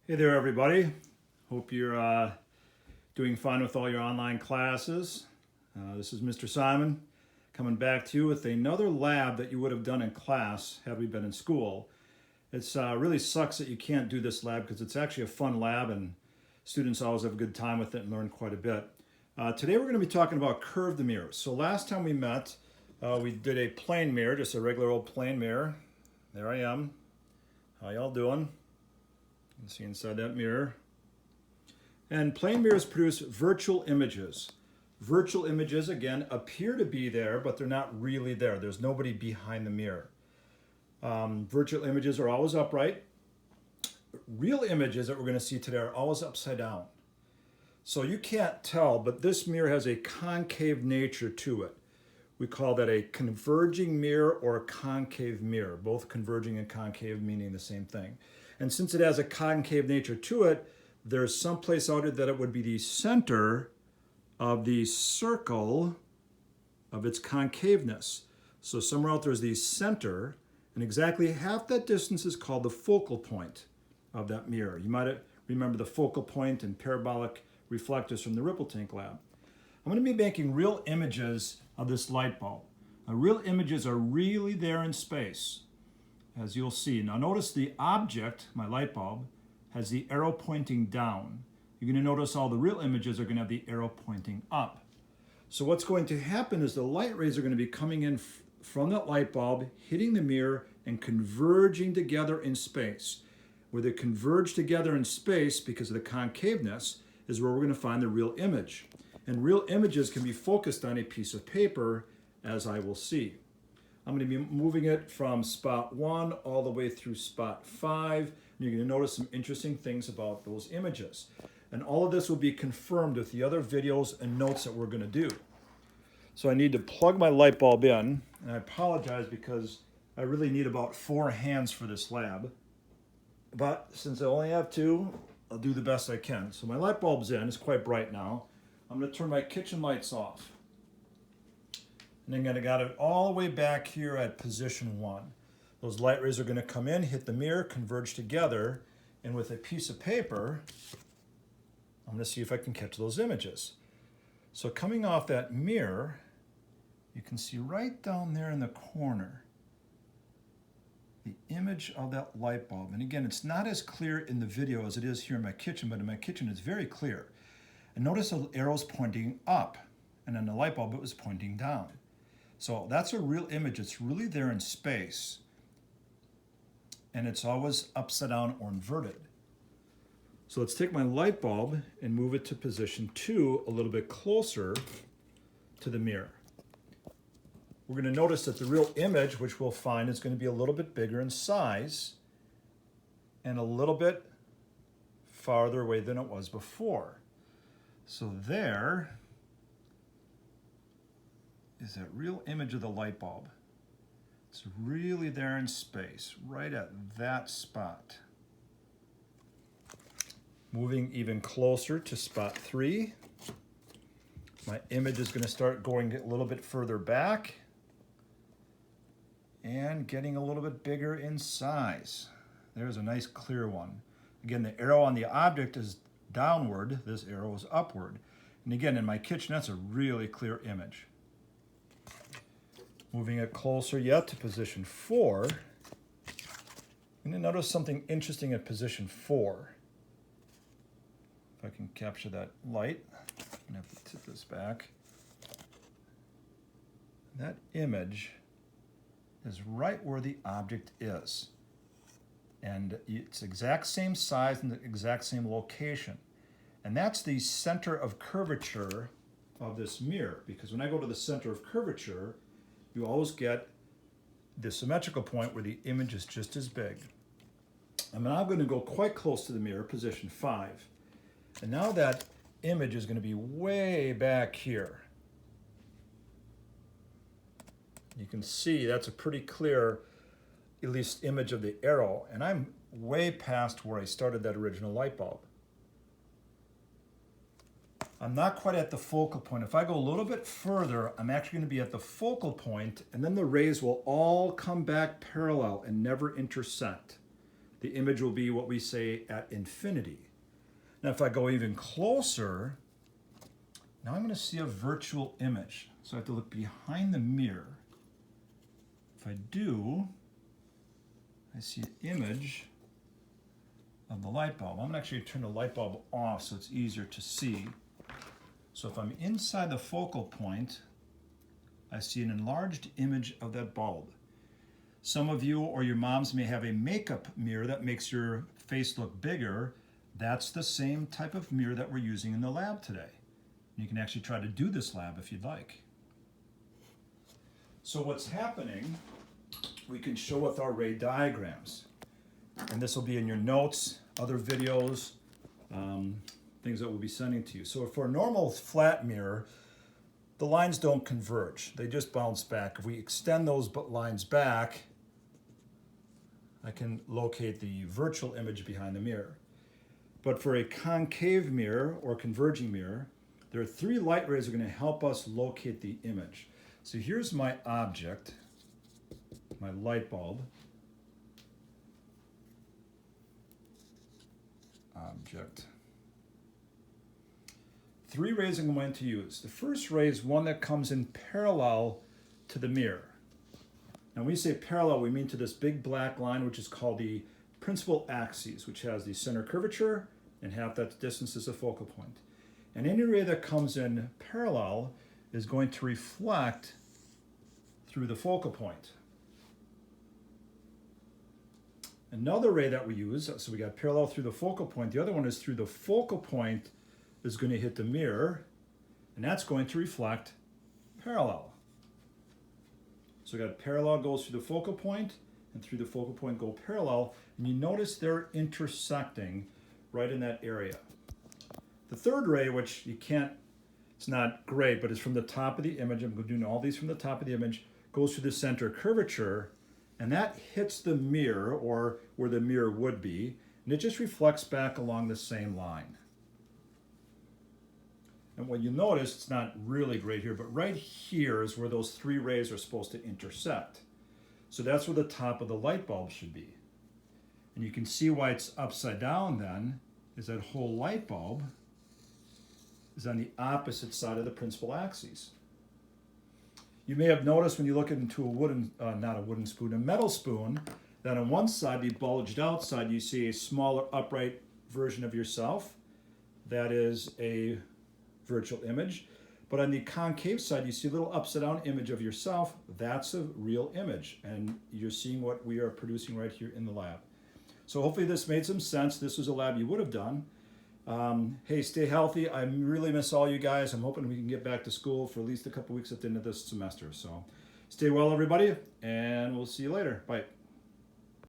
Hey there, everybody. Hope you're doing fine with all your online classes. This is Mr. Simon coming back to you with another lab that you would have done in class had we been in school. It's really sucks that you can't do this lab because it's actually a fun lab and students always have a good time with it and learn quite a bit. Today we're going to be talking about curved mirrors. So last time we met, we did a plane mirror, just a regular old plane mirror. There I am. How y'all doing? You can see inside that mirror. And plane mirrors produce virtual images. Virtual images, again, appear to be there, but they're not really there. There's nobody behind the mirror. Virtual images are always upright. Real images that we're going to see today are always upside down. So you can't tell, but this mirror has a concave nature to it. We call that a converging mirror or a concave mirror, both converging and concave meaning the same thing. And since it has a concave nature to it, there's some place out here that it would be the center of the circle of its concaveness. So somewhere out there is the center, and exactly half that distance is called the focal point of that mirror. You might remember the focal point and parabolic reflectors from the Ripple Tank lab. I'm going to be making real images of this light bulb. Now, real images are really there in space, as you'll see. Now notice the object, my light bulb, has the arrow pointing down. You're going to notice all the real images are going to have the arrow pointing up. So what's going to happen is the light rays are going to be coming in from that light bulb, hitting the mirror, and converging together in space. Where they converge together in space because of the concaveness is where we're going to find the real image. And real images can be focused on a piece of paper, as I will see. I'm going to be moving it from spot 1 all the way through spot 5. And you're going to notice some interesting things about those images. And all of this will be confirmed with the other videos and notes that we're going to do. So I need to plug my light bulb in. And I apologize because I really need about 4 hands for this lab. But since I only have 2, I'll do the best I can. So my light bulb's in. It's quite bright now. I'm going to turn my kitchen lights off. And then I got it all the way back here at position 1. Those light rays are going to come in, hit the mirror, converge together, and with a piece of paper, I'm going to see if I can catch those images. So coming off that mirror, you can see right down there in the corner the image of that light bulb. And again, it's not as clear in the video as it is here in my kitchen, but in my kitchen it's very clear. And notice the arrow's pointing up, and then the light bulb, it was pointing down. So that's a real image. It's really there in space. And it's always upside down or inverted. So let's take my light bulb and move it to position 2 a little bit closer to the mirror. We're going to notice that the real image, which we'll find, is going to be a little bit bigger in size and a little bit farther away than it was before. So there is that real image of the light bulb. It's really there in space, right at that spot. Moving even closer to spot 3. My image is going to start going a little bit further back and getting a little bit bigger in size. There's a nice clear one. Again, the arrow on the object is downward, this arrow is upward. And again, in my kitchen, that's a really clear image. Moving it closer yet to position 4. I'm going to notice something interesting at position 4. If I can capture that light, I'm going to have to tip this back. That image is right where the object is. And it's exact same size and the exact same location. And that's the center of curvature of this mirror, because when I go to the center of curvature, you always get the symmetrical point where the image is just as big. And now I'm going to go quite close to the mirror, position 5. And now that image is going to be way back here. You can see that's a pretty clear, at least, image of the arrow. And I'm way past where I started that original light bulb. I'm not quite at the focal point. If I go a little bit further, I'm actually going to be at the focal point, and then the rays will all come back parallel and never intersect. the image will be what we say at infinity. Now if I go even closer, now I'm going to see a virtual image. So I have to look behind the mirror. If I do, I see an image of the light bulb. I'm going to actually turn the light bulb off so it's easier to see. So if I'm inside the focal point, I see an enlarged image of that bulb. Some of you or your moms may have a makeup mirror that makes your face look bigger. That's the same type of mirror that we're using in the lab today. You can actually try to do this lab if you'd like. So what's happening, we can show with our ray diagrams. And this will be in your notes, other videos, things that we'll be sending to you. So for a normal flat mirror, the lines don't converge. They just bounce back. If we extend those lines back, I can locate the virtual image behind the mirror. But for a concave mirror or converging mirror, there are 3 light rays that are going to help us locate the image. So here's my object, my light bulb. Object. 3 rays I'm going to use. The first ray is one that comes in parallel to the mirror. Now when we say parallel, we mean to this big black line, which is called the principal axis, which has the center curvature and half that distance is the focal point. And any ray that comes in parallel is going to reflect through the focal point. Another ray that we use, so we got parallel through the focal point, the other one is through the focal point is going to hit the mirror, and that's going to reflect parallel. So we got parallel goes through the focal point, and through the focal point go parallel, and you notice they're intersecting right in that area. The third ray, which you can't, it's not great, but it's from the top of the image, I'm doing all these from the top of the image, goes through the center curvature, and that hits the mirror, or where the mirror would be, and it just reflects back along the same line. And what you notice, it's not really great here, but right here is where those 3 rays are supposed to intersect. So that's where the top of the light bulb should be. And you can see why it's upside down then, is that whole light bulb is on the opposite side of the principal axis. You may have noticed when you look into a wooden, not a wooden spoon, a metal spoon, that on one side, the bulged out side, you see a smaller upright version of yourself. That is a virtual image. But on the concave side, you see a little upside down image of yourself. That's a real image. And you're seeing what we are producing right here in the lab. So hopefully this made some sense. This was a lab you would have done. Hey, stay healthy. I really miss all you guys. I'm hoping we can get back to school for at least a couple weeks at the end of this semester. So stay well, everybody, and we'll see you later. Bye.